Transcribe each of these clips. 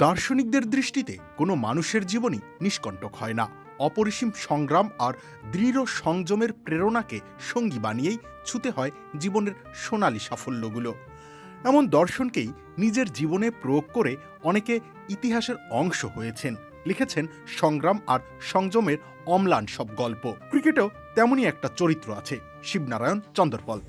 দার্শনিকদের দৃষ্টিতে কোনো মানুষের জীবনই নিষ্কণ্টক হয় না। অপরিসীম সংগ্রাম আর দৃঢ় সংযমের প্রেরণাকে সঙ্গী বানিয়েই ছুতে হয় জীবনের সোনালী সাফল্যগুলো। এমন দর্শনকেই নিজের জীবনে প্রয়োগ করে অনেকে ইতিহাসের অংশ হয়েছেন, লিখেছেন সংগ্রাম আর সংযমের অম্লান সব গল্প। ক্রিকেটেও তেমনই একটা চরিত্র আছে, শিবনারায়ণ চন্দরপল।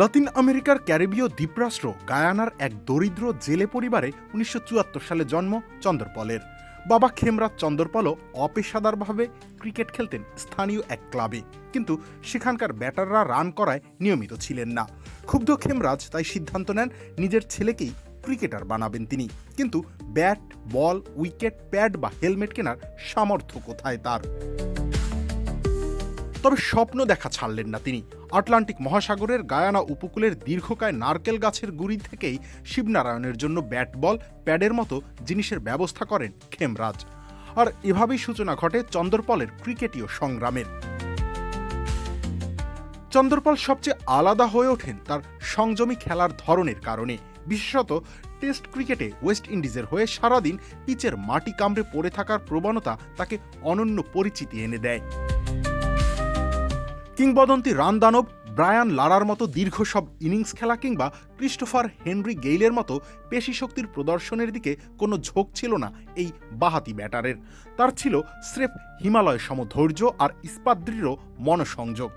লাতিন আমেরিকার ক্যারিবীয় দ্বীপরাষ্ট্র গায়ানার এক দরিদ্র জেলে পরিবারে 1974 সালে জন্ম চন্দরপলের। বাবা খেমরাজ চন্দরপলও অপেশাদারভাবে ক্রিকেট খেলতেন স্থানীয় এক ক্লাবে, কিন্তু সেখানকার ব্যাটাররা রান করায় নিয়মিত ছিলেন না। ক্ষুব্ধ খেমরাজ তাই সিদ্ধান্ত নেন নিজের ছেলেকেই ক্রিকেটার বানাবেন তিনি। কিন্তু ব্যাট, বল, উইকেট, প্যাড বা হেলমেট কেনার সামর্থ্য কোথায় তার? তবে স্বপ্ন দেখা ছাড়লেন না তিনি। আটলান্টিক মহাসাগরের গায়ানা উপকূলের দীর্ঘকায় নারকেল গাছের গুড়ি থেকেই শিবনারায়ণের জন্য ব্যাট, বল, প্যাডের মতো জিনিসের ব্যবস্থা করেন খেমরাজ। আর এভাবেই সূচনা ঘটে চন্দরপলের ক্রিকেটীয় সংগ্রামের। চন্দরপল সবচেয়ে আলাদা হয়ে ওঠেন তার সংযমী খেলার ধরনের কারণে। বিশেষত টেস্ট ক্রিকেটে ওয়েস্ট ইন্ডিজের হয়ে সারাদিন পিচের মাটি কামড়ে পড়ে থাকার প্রবণতা তাকে অনন্য পরিচিতি এনে দেয়। কিংবদন্তি রান দানব ব্রায়ান লারার মতো দীর্ঘ সব ইনিংস খেলা কিংবা ক্রিস্টোফার হেনরি গেইলের মতো পেশি শক্তির প্রদর্শনের দিকে কোনো ঝোঁক ছিল না এই বাহাতি ব্যাটারের। তার ছিল স্রেফ হিমালয় সম ধৈর্য আর ইস্পাতদৃঢ় মনসংযোগ।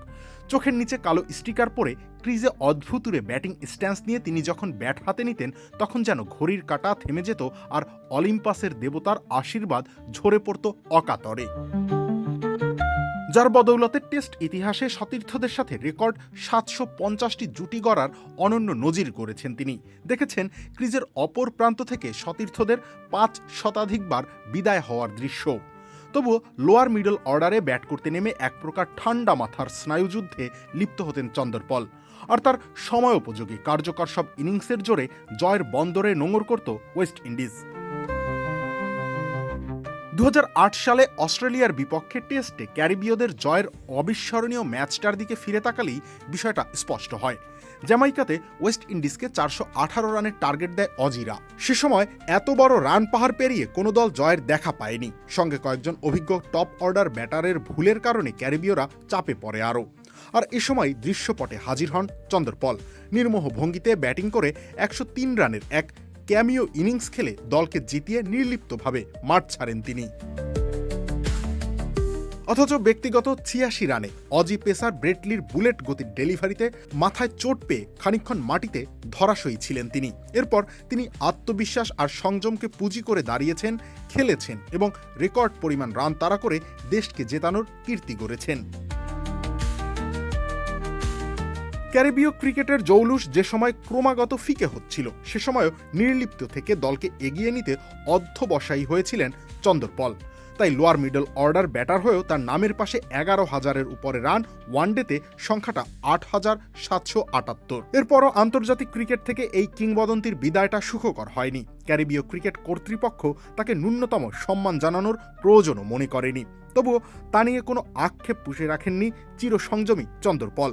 চোখের নিচে কালো স্টিকার পরে ক্রিজে অদ্ভুতুরে ব্যাটিং স্ট্যান্স নিয়ে তিনি যখন ব্যাট হাতে নিতেন, তখন যেন ঘড়ির কাঁটা থেমে যেত আর অলিম্পাসের দেবতার আশীর্বাদ ঝরে পড়ত অকাতরে। যার বদৌলতে টেস্ট ইতিহাসে সতীর্থদের সাথে রেকর্ড 750টি জুটি গড়ার অনন্য নজির গড়েছেন তিনি। দেখেছেন ক্রিজের অপর প্রান্ত থেকে সতীর্থদের 5 শতাধিকবার বিদায় হওয়ার দৃশ্য। তবুও লোয়ার মিডল অর্ডারে ব্যাট করতে নেমে এক প্রকার ঠান্ডা মাথার স্নায়ুযুদ্ধে লিপ্ত হতেন চন্দরপল। আর তার সময়োপযোগী কার্যকর সব ইনিংসের জোরে জয়ের বন্দরে নোঙর করত ওয়েস্ট ইন্ডিজ। 2008 সালে অস্ট্রেলিয়ার বিপক্ষে টেস্টে ক্যারিবীয়দের জয়ের অবিস্মরণীয় ম্যাচটার দিকে ফিরে তাকালেই বিষয়টা স্পষ্ট হয়। জ্যামাইকাতে ওয়েস্ট ইন্ডিজকে 418 রানের টার্গেট দেয় অজিরা। সে সময় এত বড় রান পাহাড় পেরিয়ে কোনো দল জয়ের দেখা পায়নি। সঙ্গে কয়েকজন অভিজ্ঞ টপ অর্ডার ব্যাটারের ভুলের কারণে ক্যারিবীয়রা চাপে পড়ে আরও। আর এ সময় দৃশ্যপটে হাজির হন চন্দরপল। নির্মোহ ভঙ্গিতে ব্যাটিং করে 103 রানের এক ক্যামিও ইনিংস খেলে দলকে জিতিয়ে নির্লিপ্তভাবে মাঠ ছাড়েন তিনি। অথচ ব্যক্তিগত 86 রানে অজি পেসার ব্রেটলির বুলেট গতির ডেলিভারিতে মাথায় চোট পেয়ে খানিকক্ষণ মাটিতে ধরাশয়ী ছিলেন তিনি। এরপর তিনি আত্মবিশ্বাস আর সংযমকে পুঁজি করে দাঁড়িয়েছেন, খেলেছেন এবং রেকর্ড পরিমাণ রান তাড়া করে দেশকে জেতানোর কীর্তি গড়েছেন। ক্যারিবীয় ক্রিকেটের জৌলুস যে সময় ক্রমাগত ফিকে হচ্ছিল, সে সময়ও নির্লিপ্ত থেকে দলকে এগিয়ে নিতে অধ্যবসায়ী হয়েছিলেন চন্দরপল। তাই লোয়ার মিডল অর্ডার ব্যাটার হয়েও তার নামের পাশে 11,000-এর উপরে রান, ওয়ানডেতে সংখ্যাটা 8,778। এরপরও আন্তর্জাতিক ক্রিকেট থেকে এই কিংবদন্তির বিদায়টা সুখকর হয়নি। ক্যারিবীয় ক্রিকেট কর্তৃপক্ষ তাকে ন্যূনতম সম্মান জানানোর প্রয়োজনও মনে করেনি। তবুও তা নিয়ে কোনো আক্ষেপ পুষে রাখেননি চিরসংযমী চন্দরপল।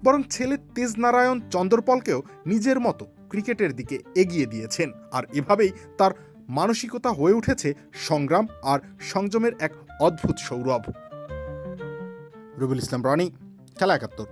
বরং ছেলে তেজনারায়ণ চন্দরপলকেও নিজের মতো ক্রিকেটের দিকে এগিয়ে দিয়েছেন। আর এভাবেই তার মানসিকতা হয়ে উঠেছে সংগ্রাম আর সংযমের এক অদ্ভুত সৌরভ। রবিউল ইসলাম রনি, খেলা 71।